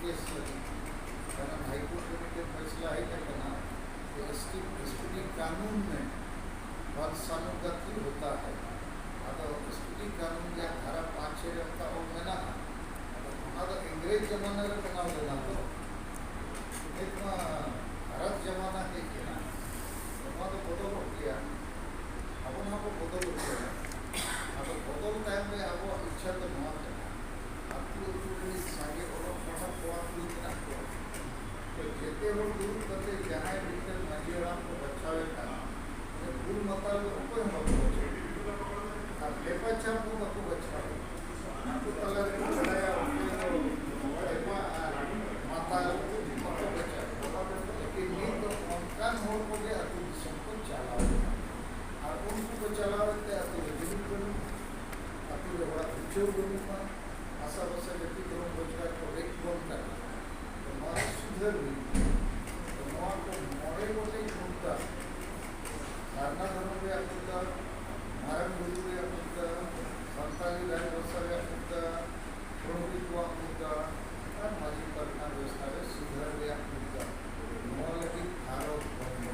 case लगी कारण high court के फैसला है क्या एसपीटी कानून में वंशानुगति होता है अगर एसपीटी कानून या धारा 5-6 का वो मेना अगर अंग्रेज जमाना रे बनाव लेना तो एक भारत जमाना के केना तो बदल गया अब ना को बदल गया अब बदल टाइम में अब इच्छा तो नवा आपको सागे और पढ़ा पढ़ा ना तो जेते वो दूर करते जहाँ भीतर माजीराम को बचावे का भूल मताल ऊपर हम अब लेपा को बचावे आपको कलर बनाया माता को बचावे लेकिन ये तो अनकान हो गया तो सबको चलाओ और उनको चलाते तो बिल्कुल आपको बड़ा उच्चों बनुका आशा बसा व्यक्ति करो रोजगार को एक बंद करना हमारे सुधर हुई तो हमारे को मोड़े मोटे घूमता धारणा धर्म में आपका मारन गुरु में आपका संताली राय वर्षा में आपका प्रणवी को आपका और माजी करना व्यवस्था में सुधर में आपका मोहल्ले की भारत बंधु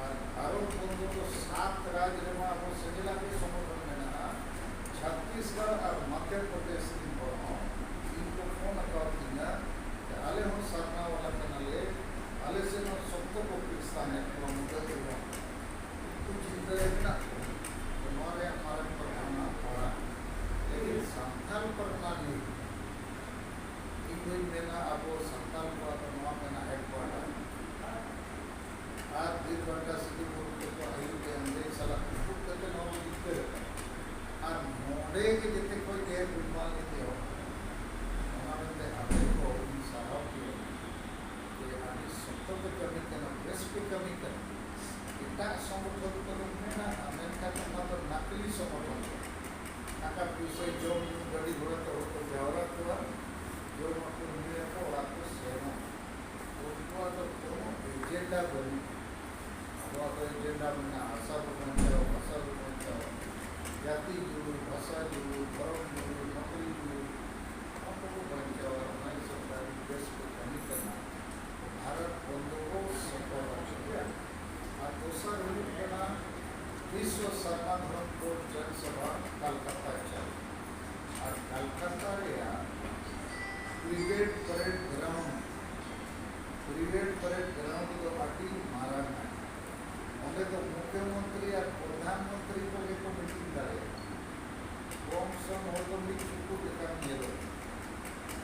और भारत बंधु तो 7 राज्य में आपको सजिला के समर्थन में ना छत्तीसगढ़ और मध्य प्रदेश की बोलो इनको फोन कर दिया आले हम साधना वाला कनाले आले से हम सबको को पाकिस्तान है तो मुद्दा तो कुछ इधर ना हमारे प्रधान पड़ा लेकिन संथाल पर ना नहीं इन्हीं में ना आपको संथाल को अपना में ना एक पड़ा आज 2 घंटा से को आयु के अंदर साला कुछ करके ना लिखते और मोड़े के जितने कोई गैर गुणवान लेते हो हमारे आपे को सारा किया कि आदि सत्य पे कमी करना बेस पे कमी करना इतना समर्थन करो ना अमेरिका का मतलब नकली समर्थन आका पीछे जो गाड़ी घोड़ा तो जावरा हुआ जो मतलब मिले को आपको सेना उनको तो एजेंडा बनी अब एजेंडा बना आशा बन जाओ जाति जुड़ू भाषा जुड़ू धर्म जुड़ू नौकरी जुड़ू आपको बन जाओ हमारी सरकारी देश को कमी करना भारत बंधु को सफल हो गया और दूसरा रूप बना विश्व सर्वाधर्म कोर्ट जनसभा कलकत्ता चल और कलकत्ता या ब्रिगेड परेड ग्राउंड तो पार्टी मारा है उनके तो मुख्यमंत्री और प्रधानमंत्री को लेकर मीटिंग करे कम सम हो तो मीटिंग को लेकर मिलो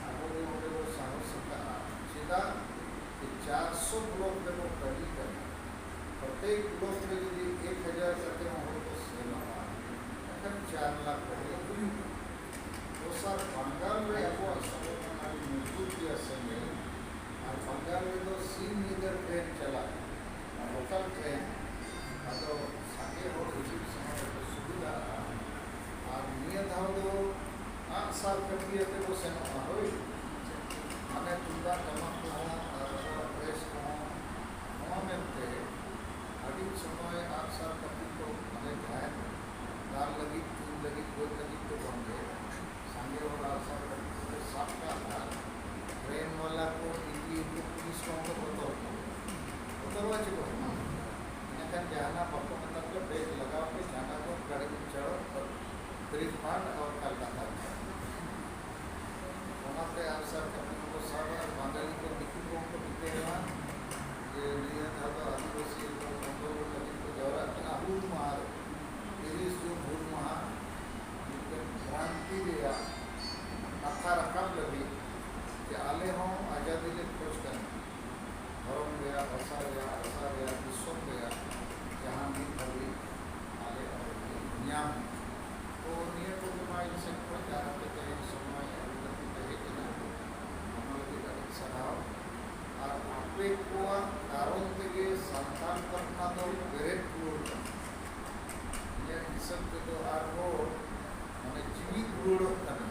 आगे वो साहस का सीधा 400 ब्लॉक में वो कड़ी करना प्रत्येक ब्लॉक में यदि 1000 करते हो तो सेना 4 लाख करेंगे तो सर बंगाल में आपको संगठन मजबूत किया संगे और बंगाल में तो सीनियर ट्रेन चला लोकल ट्रेन तो सागे हो सुविधा और नियत हो तो 8 साल कटिए तो वो सेना हो माने तुंगा टमाक को प्रेस को हमें थे अभी समय 8 साल कटी तो हमें खाए दाल लगी दूध लगी कोई लगी तो होंगे संगे और 8 साल कटी तो साफ का ट्रेन वाला को पुलिस को उतरवा चुका इनका जाना पक्का मतलब ब्रेक लगा के जाना को गाड़ी में चढ़ो और ब्रिजपान और कलकत्ता वहाँ पे आप सब को सब बंगाली को दिखो को दिखते हैं ये नियत था तो आदिवासी को लगी को दौरा इतना भूल मार 30 जून भूल मार क्रांति दिया अथा रकम लगी कि आले हम आज़ादी के खोज करना धर्म गया भाषा गया आशा गया विश्व गया जहाँ भी कभी आले और नियम तो नियम को जमाई से कोई जाना के कहीं समय अभिव्यक्ति कहे कि ना हमारे अधिक सराव और आपे को कारण के संतान करना तो ग्रेट गुड ये सब के तो आर वो माने जीवित गुड करना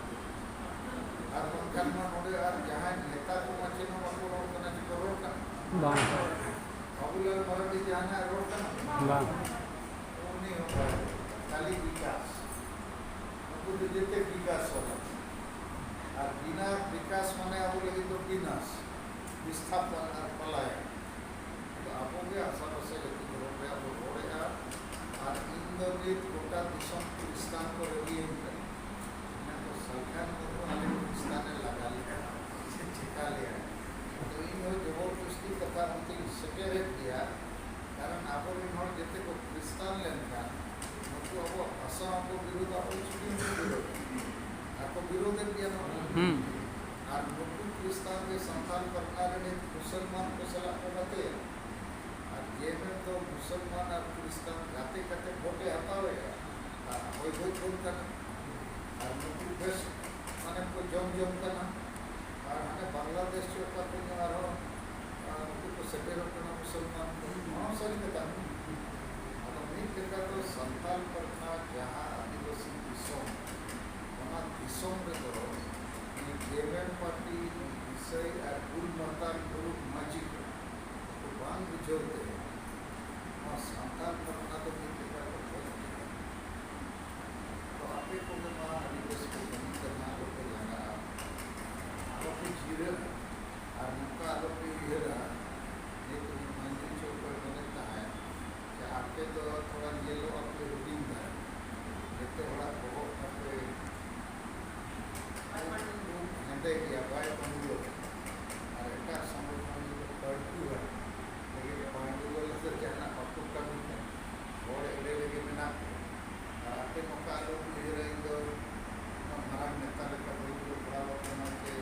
और उनका मन होते और जहाँ नेता को मचेनो मको रोड करना चाहिए रोड करना पॉपुलर मराठी जाना रोड करना वो नहीं होता खाली विकास उनको तो जितने विकास होगा और बिना विकास माने अब लगे तो विनाश विस्थापन और पलायन तो अब के आशा पासे गति रोडे अब रोडे और इंद्रजीत गोटा दिशम क्रिस्तान को रेडियन कर ना तो सरकार को आने क्रिस्तान ने लगा लिया चिका लिया तो इन जबरदस्ती कथा होती सेकेरे किया कारण आप जिते को क्रिस्तान लेनका नुकु अब आशा को विरोध आप छुट्टी विरोध आपको विरोध किया और नुकु क्रिस्तान के संतान करना मुसलमान को सलाह को बते और ये में तो मुसलमान और क्रिस्तान गाते करते वोटे हटावेगा कोई कोई फोन करना और नुकु बेस माने को जम करना और हमें बांग्लादेश से ऊपर को निवार हो को सेटेर करना मुसलमान को सही कहता हूँ और नहीं कहता तो संतान करना जहाँ आदिवासी दिसों वहाँ दिसों में तो ये जेएमएम पार्टी विषय और कुल मतदान ग्रुप मजिक तो बांग बुझोते हैं और संतान करना तो नहीं कहता तो तो आपे को मैं वहाँ आदिवासी को बंद करना लोग को जाना लोग की जीरे और मुका लोग की हीरा ये तो मंदिर चौक पर बनता है कि आपके तो थोड़ा ये लो आपके रूटीन है जितने बड़ा बहुत आपके हंडे किया बाय पंडुलो और एक समय पंडुलो पढ़ती है लेकिन पंडुलो से जाना आपको कभी नहीं और एडे लेके बिना आपके मुका लोग ले रहे तो हमारा नेता का पंडुलो बड़ा बना के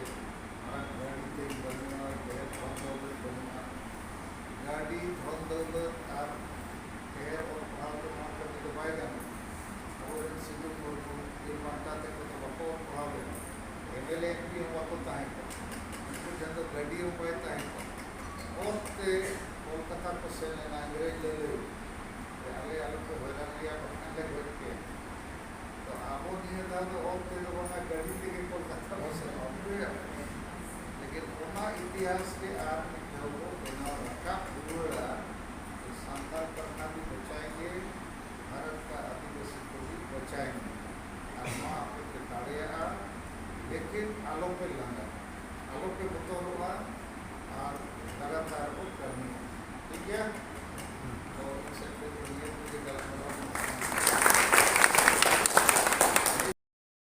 हमारा गाड़ी ते बनना और बनना गाड़ी धन दौलत और केयर और भाव मार कर तो पाएगा और सिद्धू मुर्मू ये मानता थे तो बको भाव एमएलए भी हम वाको ताई को जब गाड़ी हो पाए ताई और ते कोलकाता को से ना अंग्रेज ले ले आले आलो को भरा लिया पटना ले बैठ के तो आपो नहीं था तो और ते लोगों ने गाड़ी लेके कोलकाता को से लेकिन उना इतिहास के आप लोगों को ना रखा पूरा